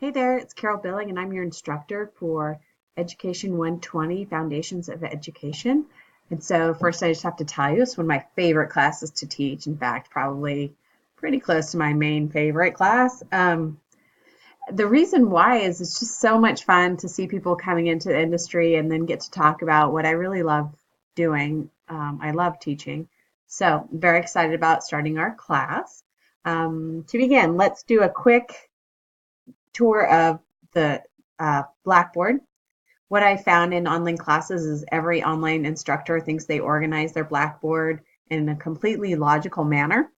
Hey there, it's Carol Billing, and I'm your instructor for Education 120 Foundations of Education. And so, first, I just have to tell you, it's one of my favorite classes to teach. In fact, probably pretty close to my main favorite class. The reason why is it's just so much fun to see people coming into the industry and then get to talk about what I really love doing. I love teaching. So, I'm very excited about starting our class. To begin, let's do a quick tour of the Blackboard. What I found in online classes is every online instructor thinks they organize their Blackboard in a completely logical manner,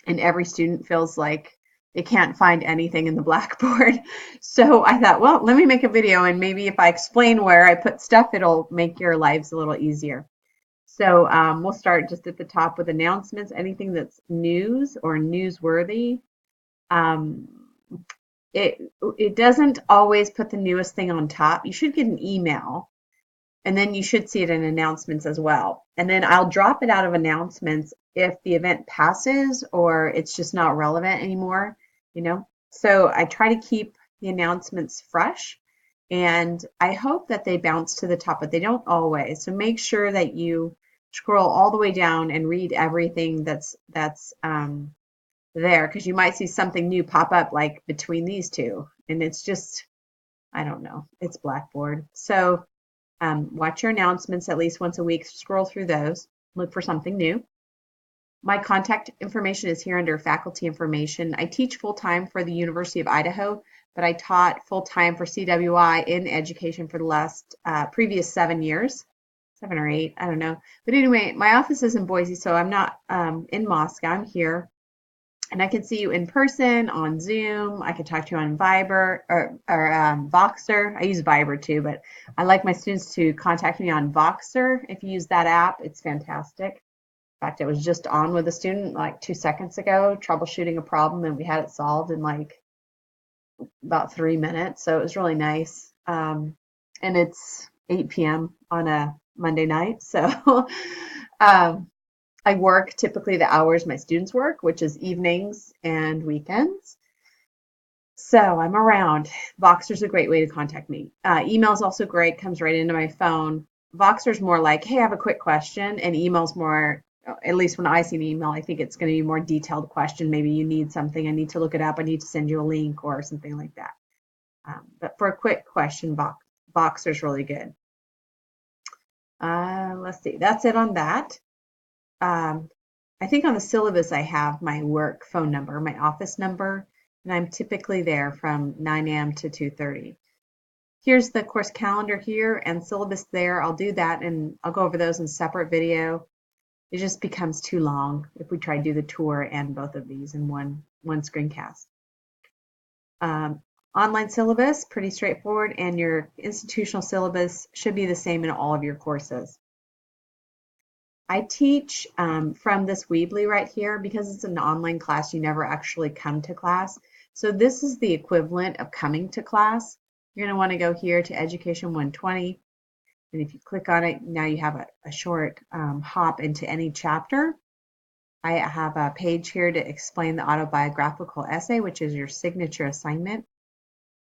and every student feels like they can't find anything in the Blackboard. So I thought, well, let me make a video, and maybe if I explain where I put stuff, it'll make your lives a little easier. So we'll start just at the top with announcements, anything that's news or newsworthy. Um, it doesn't always put the newest thing on top. You should get an email, and then you should see it in announcements as well. And then I'll drop it out of announcements if the event passes or it's just not relevant anymore, you know. So I try to keep the announcements fresh, and I hope that they bounce to the top, but they don't always. So make sure that you scroll all the way down and read everything that's there, because you might see something new pop up like between these two, and it's just, I don't know, it's Blackboard. So watch your announcements at least once a week, scroll through those, look for something new. My contact information is here under faculty information. I teach full-time for the University of Idaho, but I taught full-time for CWI in education for the last previous 7 years, 7 or 8, I don't know. But anyway, my office is in Boise, so I'm not in Moscow, I'm here. And I can see you in person on Zoom. I can talk to you on Viber or Voxer. I use Viber too, but I like my students to contact me on Voxer. If you use that app, it's fantastic. In fact, I was just on with a student like 2 seconds ago, troubleshooting a problem, and we had it solved in like about 3 minutes. So it was really nice. And it's 8 p.m. on a Monday night. So um, I work typically the hours my students work, which is evenings and weekends. So I'm around. Voxer's a great way to contact me. Email's also great, comes right into my phone. Voxer's more like, hey, I have a quick question, and email's more, at least when I see an email, I think it's going to be a more detailed question. Maybe you need something, I need to look it up, I need to send you a link or something like that. But for a quick question, Voxer's really good. Let's see, that's it on that. Um, I think on the syllabus I have my work phone number, my office number, and I'm typically there from 9 a.m. to 2:30. Here's the course calendar here and syllabus there. I'll do that, and I'll go over those in a separate video. It just becomes too long if we try to do the tour and both of these in one screencast. Online syllabus, pretty straightforward, and your institutional syllabus should be the same in all of your courses. I teach from this Weebly right here. Because it's an online class, you never actually come to class. So this is the equivalent of coming to class. You're going to want to go here to Education 120. And if you click on it, now you have a short hop into any chapter. I have a page here to explain the autobiographical essay, which is your signature assignment.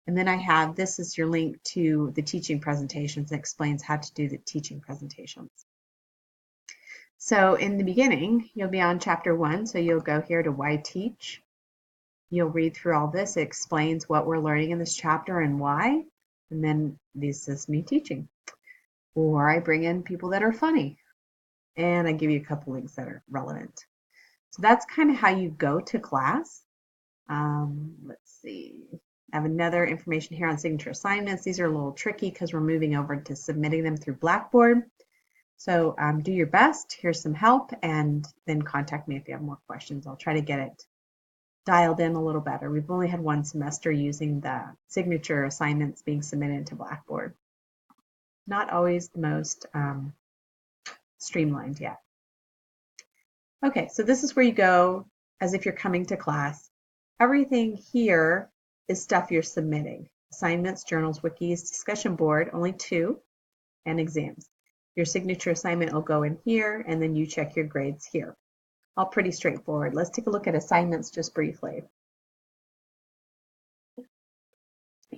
And then I have, this is your link to the teaching presentations that explains how to do the teaching presentations. So in the beginning, you'll be on chapter 1, so you'll go here to Why Teach. You'll read through all this. It explains what we're learning in this chapter and why. And then this is me teaching. Or I bring in people that are funny. And I give you a couple links that are relevant. So that's kind of how you go to class. Let's see. I have another information here on signature assignments. These are a little tricky because we're moving over to submitting them through Blackboard. So do your best. Here's some help, and then contact me if you have more questions. I'll try to get it dialed in a little better. We've only had one semester using the signature assignments being submitted to Blackboard. Not always the most streamlined yet. Okay, so this is where you go as if you're coming to class. Everything here is stuff you're submitting. Assignments, journals, wikis, discussion board, only 2, and exams. Your signature assignment will go in here, and then you check your grades here. All pretty straightforward. Let's take a look at assignments just briefly.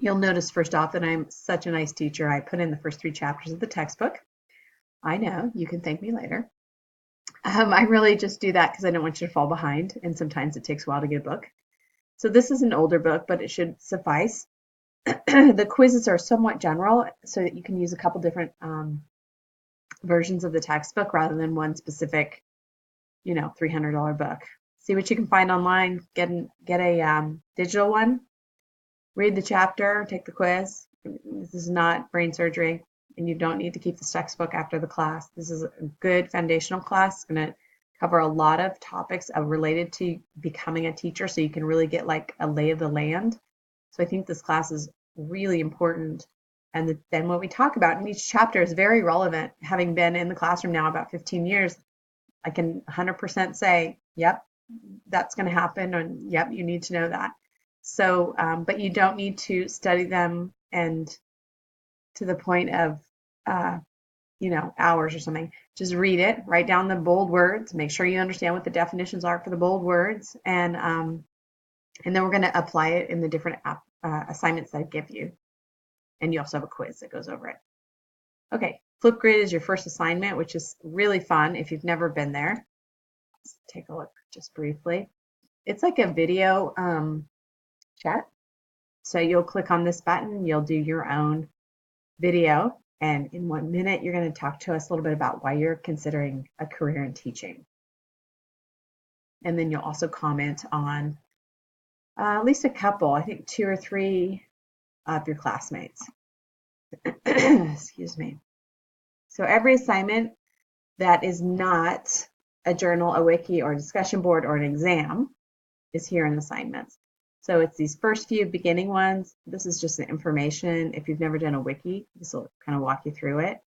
You'll notice first off that I'm such a nice teacher. I put in the first 3 chapters of the textbook. I know, you can thank me later. I really just do that because I don't want you to fall behind, and sometimes it takes a while to get a book. So this is an older book, but it should suffice. The quizzes are somewhat general, so that you can use a couple different versions of the textbook rather than one specific, $300 book. See what you can find online. Get a digital one. Read the chapter. Take the quiz. This is not brain surgery, and you don't need to keep this textbook after the class. This is a good foundational class. It's going to cover a lot of topics related to becoming a teacher, so you can really get like a lay of the land. So I think this class is really important. And then what we talk about in each chapter is very relevant. Having been in the classroom now about 15 years, I can 100% say, yep, that's going to happen, and yep, you need to know that. So, but you don't need to study them and to the point of, hours or something. Just read it, write down the bold words, make sure you understand what the definitions are for the bold words, and then we're going to apply it in the different assignments that I give you. And you also have a quiz that goes over it. Okay, Flipgrid is your first assignment, which is really fun if you've never been there. Let's take a look just briefly. It's like a video chat. So you'll click on this button, you'll do your own video, and in 1 minute, you're going to talk to us a little bit about why you're considering a career in teaching. And then you'll also comment on at least a couple, I think 2 or 3 of your classmates. Excuse me. So every assignment that is not a journal, a wiki, or a discussion board, or an exam is here in assignments. So it's these first few beginning ones. This is just the information. If you've never done a wiki, this will kind of walk you through it.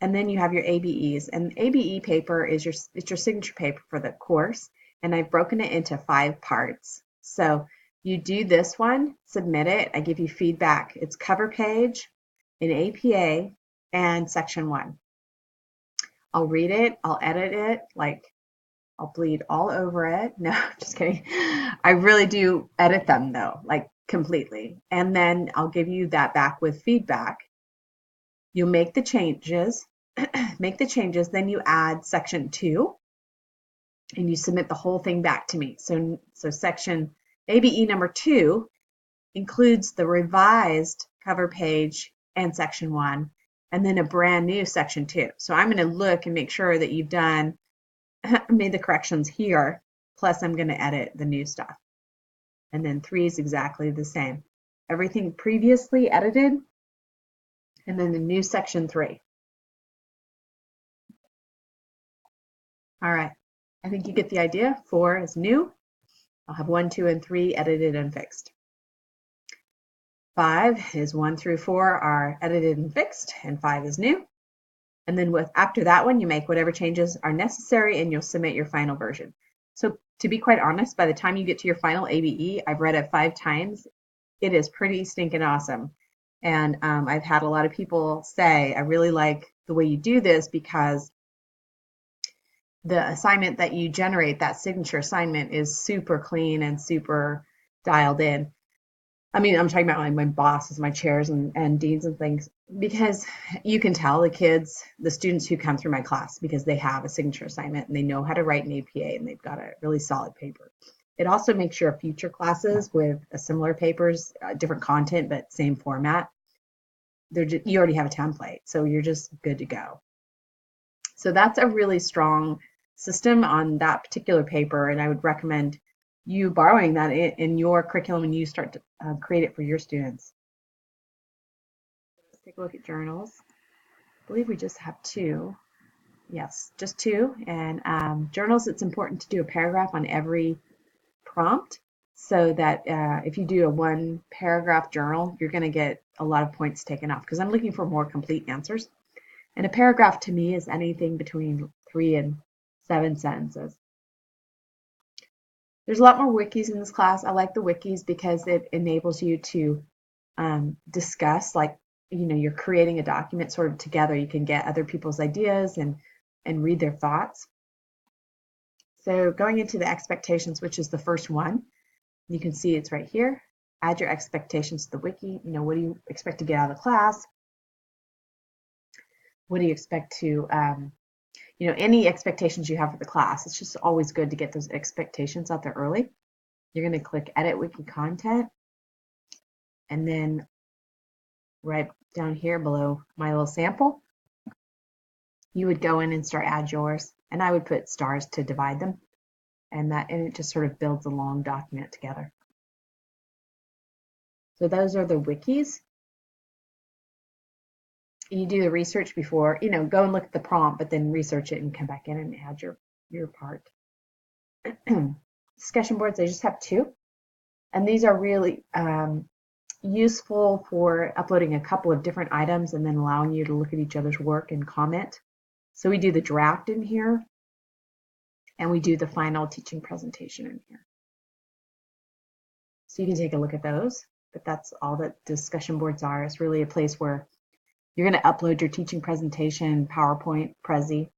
And then you have your ABEs. And ABE paper is your signature paper for the course. And I've broken it into 5 parts. So you do this one, submit it. I give you feedback. It's cover page, an APA, and section 1. I'll read it. I'll edit it. I'll bleed all over it. No, just kidding. I really do edit them though, like completely. And then I'll give you that back with feedback. You make the changes, then you add section 2 and you submit the whole thing back to me. So section ABE number 2 includes the revised cover page and section 1, and then a brand new section 2. So I'm going to look and make sure that you've made the corrections here, plus I'm going to edit the new stuff. And then 3 is exactly the same. Everything previously edited, and then the new section 3. All right, I think you get the idea. 4 is new. I'll have 1, 2, and 3 edited and fixed. 5 is 1 through 4 are edited and fixed, and 5 is new. And then after that one, you make whatever changes are necessary and you'll submit your final version. So to be quite honest, by the time you get to your final ABE, I've read it 5 times. It is pretty stinking awesome. And I've had a lot of people say, I really like the way you do this because the assignment that you generate, that signature assignment, is super clean and super dialed in. I mean, I'm talking about like my bosses, my chairs and deans and things, because you can tell the students who come through my class, because they have a signature assignment and they know how to write an APA and they've got a really solid paper. It also makes your future classes with similar papers, different content, but same format. You already have a template, so you're just good to go. So that's a really strong system on that particular paper, and I would recommend you borrowing that in your curriculum when you start to create it for your students. Let's take a look at journals. I believe we just have 2. Yes, just 2. And journals, it's important to do a paragraph on every prompt so that if you do a 1-paragraph journal, you're going to get a lot of points taken off, because I'm looking for more complete answers. And a paragraph to me is anything between 3 and 7 sentences. There's a lot more wikis in this class. I like the wikis because it enables you to discuss, you're creating a document sort of together. You can get other people's ideas and read their thoughts. So going into the expectations, which is the first one, you can see it's right here. add your expectations to the wiki. You know, what do you expect to get out of the class? What do you expect to, you know, any expectations you have for the class. It's just always good to get those expectations out there early. You're going to click Edit Wiki Content, and then right down here below my little sample, you would go in and start add yours, and I would put stars to divide them, and it just sort of builds a long document together. So those are the wikis. You do the research before, you know, go and look at the prompt, but then research it and come back in and add your part. Discussion boards, I just have 2, and these are really useful for uploading a couple of different items and then allowing you to look at each other's work and comment. So we do the draft in here, and we do the final teaching presentation in here. So you can take a look at those, but that's all that discussion boards are. It's really a place where you're going to upload your teaching presentation, PowerPoint, Prezi,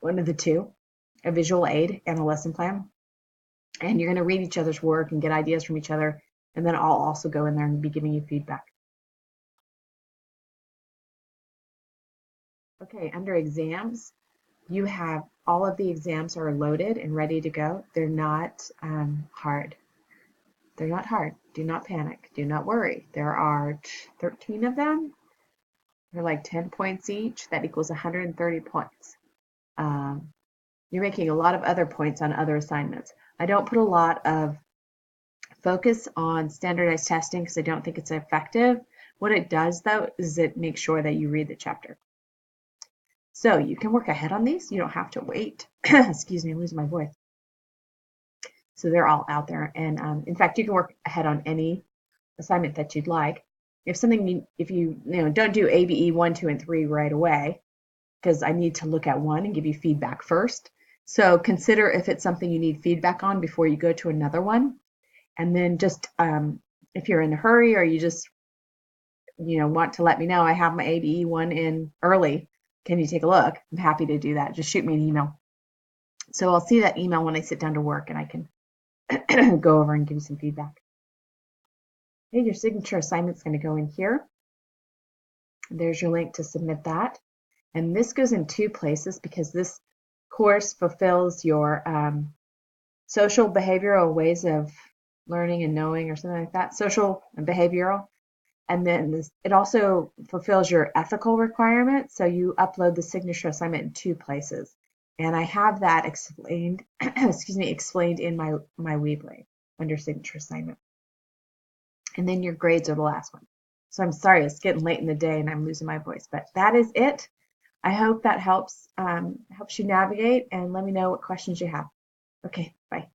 one of the two, a visual aid and a lesson plan. And you're going to read each other's work and get ideas from each other. And then I'll also go in there and be giving you feedback. Okay, under exams, you have all of the exams are loaded and ready to go. They're not hard. They're not hard. Do not panic. Do not worry. There are 13 of them. They're like 10 points each. That equals 130 points. You're making a lot of other points on other assignments. I don't put a lot of focus on standardized testing because I don't think it's effective. What it does, though, is it makes sure that you read the chapter. So you can work ahead on these. You don't have to wait. Excuse me, I'm losing my voice. So they're all out there. And in fact, you can work ahead on any assignment that you'd like. If you don't do ABE 1, 2, and 3 right away, because I need to look at one and give you feedback first. So consider if it's something you need feedback on before you go to another one. And then just if you're in a hurry or you just want to let me know, I have my ABE 1 in early. Can you take a look? I'm happy to do that. Just shoot me an email. So I'll see that email when I sit down to work and I can go over and give you some feedback. Okay, your signature assignment's going to go in here. There's your link to submit that. And this goes in 2 places because this course fulfills your social behavioral ways of learning and knowing or something like that, social and behavioral. And then it also fulfills your ethical requirements. So you upload the signature assignment in 2 places. And I have that explained, explained in my Weebly under signature assignment. And then your grades are the last one. So I'm sorry, it's getting late in the day and I'm losing my voice, but that is it. I hope that helps you navigate, and let me know what questions you have. Okay, bye.